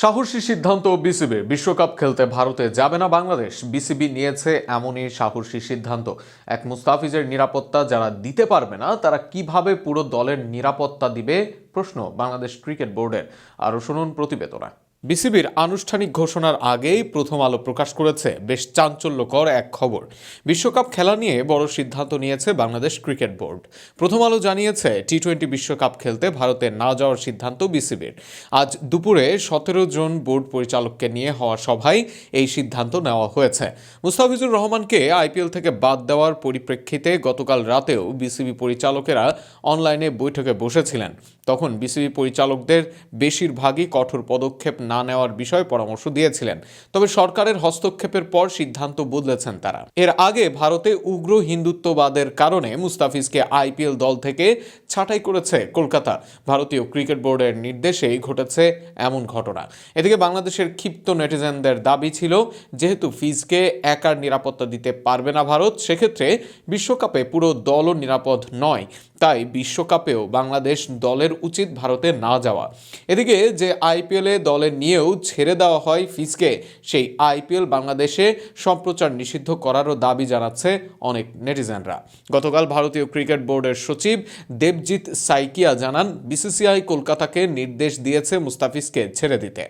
সাহসী সিদ্ধান্ত বিসিবির। বিশ্বকাপ খেলতে ভারতে যাবে না বাংলাদেশ। বিসিবি নিয়েছে এমনই সাহসী সিদ্ধান্ত। এক মুস্তাফিজের নিরাপত্তা যারা দিতে পারবে না, তারা কিভাবে পুরো দলের নিরাপত্তা দিবে, প্রশ্ন বাংলাদেশ ক্রিকেট বোর্ডের। আরও শুনুন প্রতিবেদনা। বিসিবির আনুষ্ঠানিক ঘোষণার আগেই প্রথম আলো প্রকাশ করেছে বেশ চাঞ্চল্যকর এক খবর। বিশ্বকাপ খেলা নিয়ে বড় সিদ্ধান্ত নিয়েছে বাংলাদেশ ক্রিকেট বোর্ড। প্রথম আলো জানিয়েছে, টি-20 বিশ্বকাপ খেলতে ভারতে না যাওয়ার সিদ্ধান্ত বিসিবির। আজ দুপুরে 17 জন বোর্ড পরিচালককে নিয়ে হওয়া সভায় এই সিদ্ধান্ত নেওয়া হয়েছে। মুস্তাফিজুর রহমানকে আইপিএল থেকে বাদ দেওয়ার পরিপ্রেক্ষিতে গতকাল রাতেও বিসিবি পরিচালকেরা অনলাইনে বৈঠকে বসেছিলেন। তখন বিসিবি পরিচালকদের বেশিরভাগই কঠোর পদক্ষেপ না নেওয়ার বিষয়ে পরামর্শ দিয়েছিলেন। তবে সরকারের হস্তক্ষেপের পর সিদ্ধান্ত বদলেছেন তারা। এর আগে ভারতে উগ্র হিন্দুত্ববাদের কারণে মুস্তাফিজকে আইপিএল দল থেকে ছাঁটাই করেছে কলকাতা। ভারতীয় ক্রিকেট বোর্ডের নির্দেশেই ঘটেছে এমন ঘটনা। এদিকে বাংলাদেশের ক্ষিপ্ত নেটিজেনদের দাবি ছিল, যেহেতু ফিজকে একার নিরাপত্তা দিতে পারবে না ভারত, সেক্ষেত্রে বিশ্বকাপে পুরো দলও নিরাপদ নয়। তাই বিশ্বকাপেও বাংলাদেশ দলের উচিত ভারতে না যাওয়া। এদিকে যে আইপিএলে দলের নিয়েও ছেড়ে দেওয়া হয় ফিজকে, সেই আইপিএল বাংলাদেশে সম্প্রচার নিষিদ্ধ করারও দাবি জানাচ্ছে অনেক নেটিজেনরা। গতকাল ভারতীয় ক্রিকেট বোর্ডের সচিব দেবজিৎ সাইকিয়া জানান, বিসিসিআই কলকাতাকে নির্দেশ দিয়েছে মুস্তাফিজকে ছেড়ে দিতে।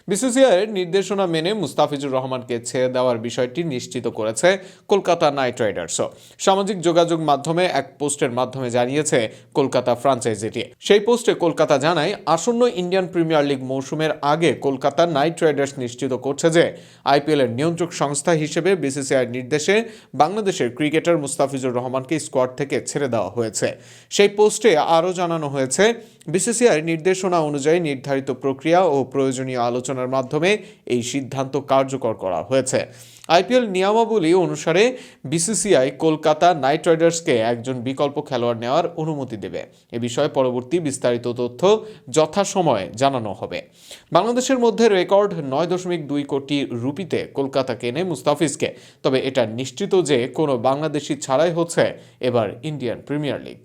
বিসিসিআইয়ের নির্দেশনা মেনে মুস্তাফিজুর রহমানকে ছেড়ে দেওয়ার বিষয়টি নিশ্চিত করেছে কলকাতা নাইট রাইডার্সও। সামাজিক যোগাযোগ মাধ্যমে এক পোস্টের মাধ্যমে জানিয়েছে কলকাতা ফ্র্যাঞ্চাইজিটি। সেই পোস্টে কলকাতা জানায়, আসন্ন ইন্ডিয়ান প্রিমিয়ার লিগ মৌসুমের আগে কলকাতা নাইট রাইডার্স নিশ্চিত করছে যে আইপিএলের নিয়ন্ত্রক সংস্থা হিসেবে বিসিসিআইয়ের নির্দেশে বাংলাদেশের ক্রিকেটার মুস্তাফিজুর রহমানকে স্কোয়াড থেকে ছেড়ে দেওয়া হয়েছে। সেই পোস্টে আরও জানানো হয়েছে, বিসিসিআইয়ের নির্দেশনা অনুযায়ী নির্ধারিত প্রক্রিয়া ও প্রয়োজনীয় আলোচনার মাধ্যমে এই সিদ্ধান্ত কার্যকর করা হয়েছে। আইপিএল নিয়মাবলী অনুসারে বিসিসিআই কলকাতা নাইট রাইডার্সকে একজন বিকল্প খেলোয়াড় নেওয়ার অনুমতি দেবে। এ বিষয়ে পরবর্তী বিস্তারিত তথ্য যথাসময়ে জানানো হবে। বাংলাদেশের মধ্যে রেকর্ড 9.2 কোটি রুপিতে কলকাতা কেনে মুস্তাফিজকে। তবে এটা নিশ্চিত যে কোনো বাংলাদেশি ছাড়াই হচ্ছে এবার ইন্ডিয়ান প্রিমিয়ার লিগ।